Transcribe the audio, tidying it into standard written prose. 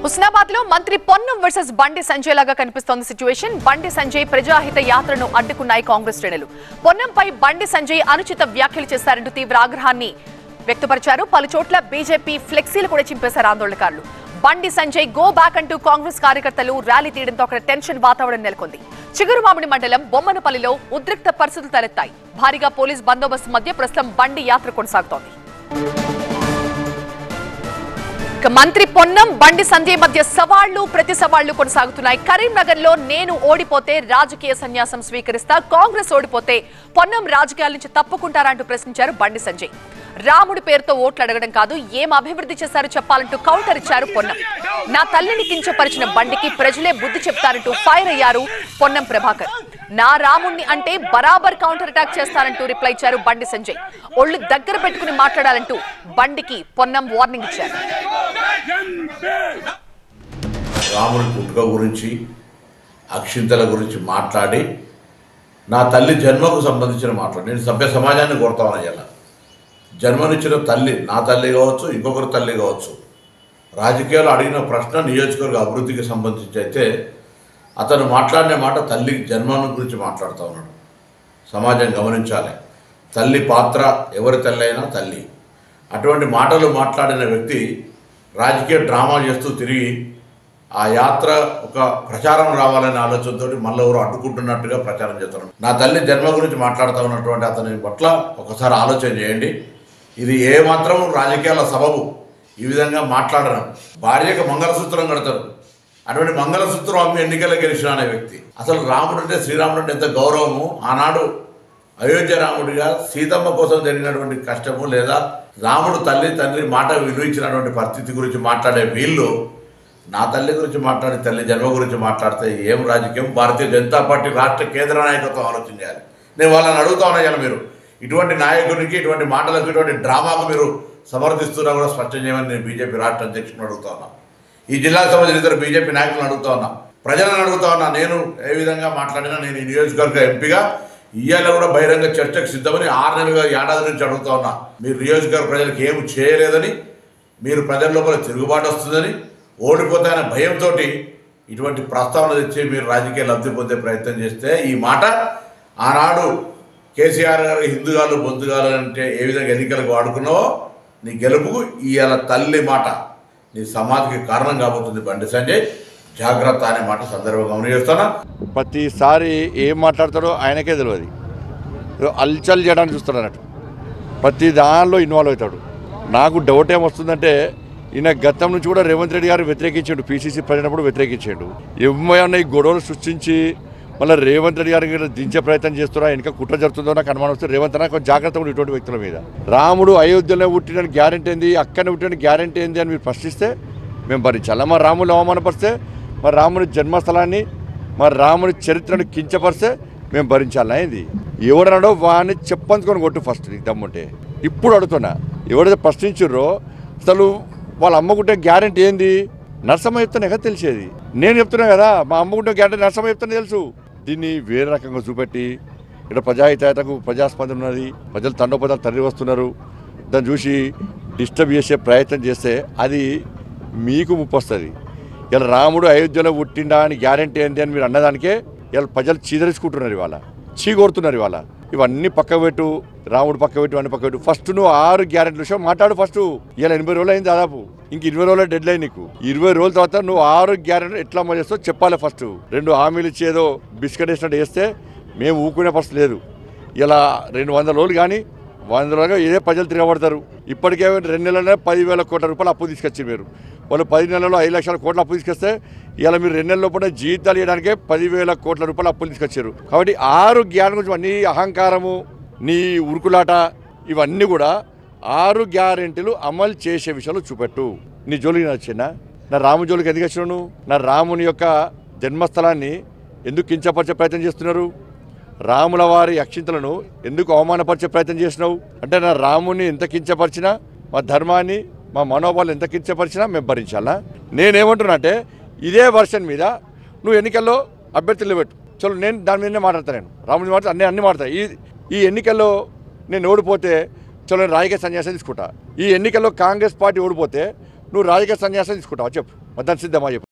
హుస్నాబాద్ లో మంత్రి పొన్నం వర్సెస్ బండి సంజయ్ లాగా కనిపిస్తోంది సిచ్యువేషన్. బండి సంజయ్ ప్రజాహిత యాత్రను అడ్డుకున్నాయి కాంగ్రెస్ శ్రేణులు. పొన్నంపై బండి సంజయ్ అనుచిత వ్యాఖ్యలు చేశారంటూ తీవ్ర ఆగ్రహాన్ని వ్యక్తపరిచారు. పలు చోట్ల బీజేపీ ఫ్లెక్సీలు కూడా చింపేశారు ఆందోళనకారులు. బండి సంజయ్ గో బ్యాక్ అంటూ కాంగ్రెస్ కార్యకర్తలు ర్యాలీ తీయడంతో అక్కడ టెన్షన్ వాతావరణం నెలకొంది. చిగురుమామిడి మండలం బొమ్మనపల్లిలో ఉద్రిక్త పరిస్థితులు తలెత్తాయి. భారీగా పోలీస్ బందోబస్తు మధ్య ప్రస్తుతం బండి యాత్ర కొనసాగుతోంది. మంత్రి పొన్నం బండి సంజయ్ మధ్య సవాళ్లు ప్రతి సవాళ్లు కొనసాగుతున్నాయి. కరీంనగర్ లో నేను ఓడిపోతే రాజకీయ సన్యాసం స్వీకరిస్తా, కాంగ్రెస్ ఓడిపోతే పొన్నం రాజకీయాల నుంచి తప్పుకుంటారంటూ ప్రశ్నించారు బండి సంజయ్. రాముడి పేరుతో ఓట్లు అడగడం కాదు, ఏం అభివృద్ధి చేశారో చెప్పాలంటూ కౌంటర్ ఇచ్చారు పొన్నం. నా తల్లిని కించపరిచిన బండికి ప్రజలే బుద్ధి చెప్తారంటూ ఫైర్ అయ్యారు పొన్నం ప్రభాకర్. నా రాముణ్ణి అంటే బరాబర్ కౌంటర్ అటాక్ చేస్తారంటూ రిప్లై ఇచ్చారు బండి సంజయ్. ఒళ్ళు దగ్గర పెట్టుకుని మాట్లాడాలంటూ బండికి పొన్నం వార్నింగ్ ఇచ్చారు. రాముడి పుట్టుక గురించి, అక్షింతల గురించి మాట్లాడి నా తల్లి జన్మకు సంబంధించిన మాట్లాడి నేను సభ్య సమాజాన్ని కోరుతాను. ఇలా జన్మనిచ్చిన తల్లి, నా తల్లి కావచ్చు, ఇంకొకరి తల్లి కావచ్చు, రాజకీయాలు అడిగిన ప్రశ్న నియోజకవర్గ అభివృద్ధికి సంబంధించి అయితే అతను మాట్లాడిన మాట తల్లి జన్మను గురించి మాట్లాడుతూ ఉన్నాడు. సమాజం గమనించాలి. తల్లి పాత్ర, ఎవరి తల్లి అయినా తల్లి. అటువంటి మాటలు మాట్లాడిన వ్యక్తి రాజకీయ డ్రామా చేస్తూ తిరిగి ఆ యాత్ర ఒక ప్రచారం రావాలనే ఆలోచనతో మళ్ళీ ఎవరు అడ్డుకుంటున్నట్టుగా ప్రచారం చేస్తున్నారు. నా తల్లి జన్మ గురించి మాట్లాడుతూ ఉన్నటువంటి అతని పట్ల ఒకసారి ఆలోచన చేయండి. ఇది ఏమాత్రం రాజకీయాల సబబు ఈ విధంగా మాట్లాడడం. భార్యకు మంగళసూత్రం కడతారు, అటువంటి మంగళసూత్రం అమ్మి ఎన్నికల్లో గెలిచిన అనే వ్యక్తి. అసలు రాముడు అంటే, శ్రీరాముడు అంటే ఎంత గౌరవము. ఆనాడు అయోధ్య రాముడిగా సీతమ్మ కోసం జరిగినటువంటి కష్టము, లేదా రాముడు తల్లి తండ్రి మాట విలువించినటువంటి పరిస్థితి గురించి మాట్లాడే వీళ్ళు నా తల్లి గురించి మాట్లాడి తల్లి జన్మ గురించి మాట్లాడితే ఏం రాజకీయం? భారతీయ జనతా పార్టీ రాష్ట్ర కేంద్ర నాయకత్వం ఆలోచన చేయాలి. నేను వాళ్ళని అడుగుతా ఉన్నా, మీరు ఇటువంటి నాయకునికి, ఇటువంటి మాటలకు, ఇటువంటి డ్రామాకు మీరు సమర్థిస్తున్నా కూడా స్పష్టం చేయమని నేను బీజేపీ రాష్ట్ర అధ్యక్షుని అడుగుతా ఉన్నా. ఈ జిల్లాకు సంబంధించిన ఇతర బీజేపీ నాయకులను అడుగుతా ఉన్నా, ప్రజలను అడుగుతా ఉన్నా. నేను ఏ విధంగా మాట్లాడినా నేను ఈ నియోజకవర్గ ఎంపీగా ఇవాళ కూడా బహిరంగ చర్చకు సిద్ధమని 6 నెలలుగా, ఏడాది నుంచి అడుగుతా ఉన్నా. మీరు నియోజకవర్గ ప్రజలకు ఏమి చేయలేదని, మీరు ప్రజల లోపల తిరుగుబాటు వస్తుందని, ఓడిపోతాయన్న భయంతో ఇటువంటి ప్రస్తావన తెచ్చి మీరు రాజకీయ లబ్ధి పొందే ప్రయత్నం చేస్తే, ఈ మాట ఆనాడు కేసీఆర్ గారు హిందుగాలు బొందుగాలు అంటే ఏ విధంగా ఎన్నికలకు వాడుకున్నావో నీ గెలుపుకు ఇవాళ తల్లి మాట నీ సమాధికి కారణం కాబోతుంది. బండి సంజయ్ జాగ్రత్త అనే మాట సందర్భంగా గమనిస్తున్నా. ప్రతిసారి ఏం మాట్లాడతాడో ఆయనకే తెలియదు. అల్చల్ చేయడానికి చూస్తాడు అన్నట్టు, ప్రతి దానిలో ఇన్వాల్వ్ అవుతాడు. నాకు డౌట్ ఏమొస్తుందంటే, ఈయన గతం నుంచి కూడా రేవంత్ రెడ్డి గారు వ్యతిరేకించాడు, పీసీసీ ప్రజలప్పుడు వ్యతిరేకించాడు. ఏమైనా ఈ గొడవలు సృష్టించి మళ్ళీ రేవంత్ రెడ్డి గారికి దించే ప్రయత్నం చేస్తున్నా, వెనక కుట్ర జరుగుతుందో నాకు అనుమానం వస్తుంది. రేవంత్ అన్న కొంచెం జాగ్రత్త కూడా ఇటువంటి వ్యక్తుల మీద. రాముడు అయోధ్యలో పుట్టిన గ్యారెంటీ ఏంది, అక్కడనే పుట్టిన గ్యారెంటీ ఏంది అని మీరు ప్రశ్నిస్తే మేము భరించాలి. మరి రాముడు అవమానపరిస్తే, మరి రాముని జన్మస్థలాన్ని, మరి రాముని చరిత్రను కించపరిస్తే మేము భరించాలి. అయింది ఎవడన్నాడో వాడిని చెప్పంచుకొని కొట్టు ఫస్ట్ నీకు దమ్ముంటే. ఇప్పుడు అడుగుతున్నా, ఎవడైతే ప్రశ్నించారో అసలు వాళ్ళ అమ్మకుంటే గ్యారెంటీ ఏంది? నరసమ్మ చెప్తానే కదా తెలిసేది. నేను చెప్తున్నా కదా, మా అమ్మకుంటే గ్యారెంటీ నరసమ్మ చెప్తానే తెలుసు. దీన్ని వేరే రకంగా చూపెట్టి ఇక్కడ ప్రజాహితకు ప్రజాస్పందన ఉన్నది, ప్రజలు తండోపదాలు తరలి వస్తున్నారు, దాన్ని చూసి డిస్టర్బ్ చేసే ప్రయత్నం చేస్తే అది మీకు ముప్పు వస్తుంది. ఇలా రాముడు అయోధ్యలో పుట్టిండా అని గ్యారెంటీ ఏంటి అని మీరు అన్నదానికే ఇలా ప్రజలు చీదరించుకుంటున్నారు, ఇవాళ చీకొడుతున్నారు. ఇవాళ ఇవన్నీ పక్క పెట్టు, రాముడు పక్క పెట్టు, అన్ని పక్క పెట్టు. ఫస్ట్ నువ్వు 6 గ్యారెంటీల విషయం మాట్లాడు. ఫస్ట్ ఇలా 80 రోజులు అయింది దాదాపు, ఇంక 20 రోజుల డెడ్ లైన్ నీకు. 20 రోజుల తర్వాత నువ్వు 6 గ్యారెంటీలు ఎట్లా అమలు చేస్తావు చెప్పాలి. ఫస్ట్ 2 హామీలు ఇచ్చేదో బిస్కెట్ వేసినట్టు వేస్తే మేము ఊకునే పరిస్థితి లేదు. ఇలా 200 రోజులు కానీ 100 రోజులుగా ఇదే ప్రజలు తిరగబడతారు. ఇప్పటికే 2 నెలలనే 10,000 కోట్ల రూపాయలు అప్పు తీసుకొచ్చి మీరు, వాళ్ళు 10 నెలల్లో 5 లక్షల కోట్ల అప్పు తీసుకొస్తే ఇలా మీరు 2 నెలల లోపల జీతాలు ఇవ్వడానికే 10,000 కోట్ల రూపాయలు అప్పులు తీసుకొచ్చారు. కాబట్టి 6 గ్యారెంటీ గురించి నీ అహంకారము, నీ ఉరుకులాట, ఇవన్నీ కూడా 6 గ్యారెంటీలు అమలు చేసే విషయాలు చూపెట్టు. నీ జోలికి నచ్చినా, నా రాము జోలికి ఎందుకు వచ్చినావు? నా రాముని యొక్క జన్మస్థలాన్ని ఎందుకు కించపరిచే ప్రయత్నం చేస్తున్నారు? రాముల వారి అక్షింతలను ఎందుకు అవమానపరిచే ప్రయత్నం చేసినావు? అంటే నా రాముని ఎంత కించపరిచినా, మా ధర్మాన్ని, మా మనోభావాలు ఎంత కించపరిచినా మేము భరించాలా? నేనేమంటున్నా అంటే, ఇదే వర్షన్ మీద నువ్వు ఎన్నికల్లో అభ్యర్థులు పెట్టు. చలో నేను దాని మీదనే మాట్లాడతాను. నేను రాముని మాట అన్నీ మాట్లాడతాను. ఈ ఎన్నికల్లో నేను ఓడిపోతే చలో నేను రాజకీయ సన్యాసం తీసుకుంటా. ఈ ఎన్నికల్లో కాంగ్రెస్ పార్టీ ఓడిపోతే నువ్వు రాజకీయ సన్యాసం తీసుకుంటావా చెప్పు. మద్దతు సిద్ధమా చెప్పు.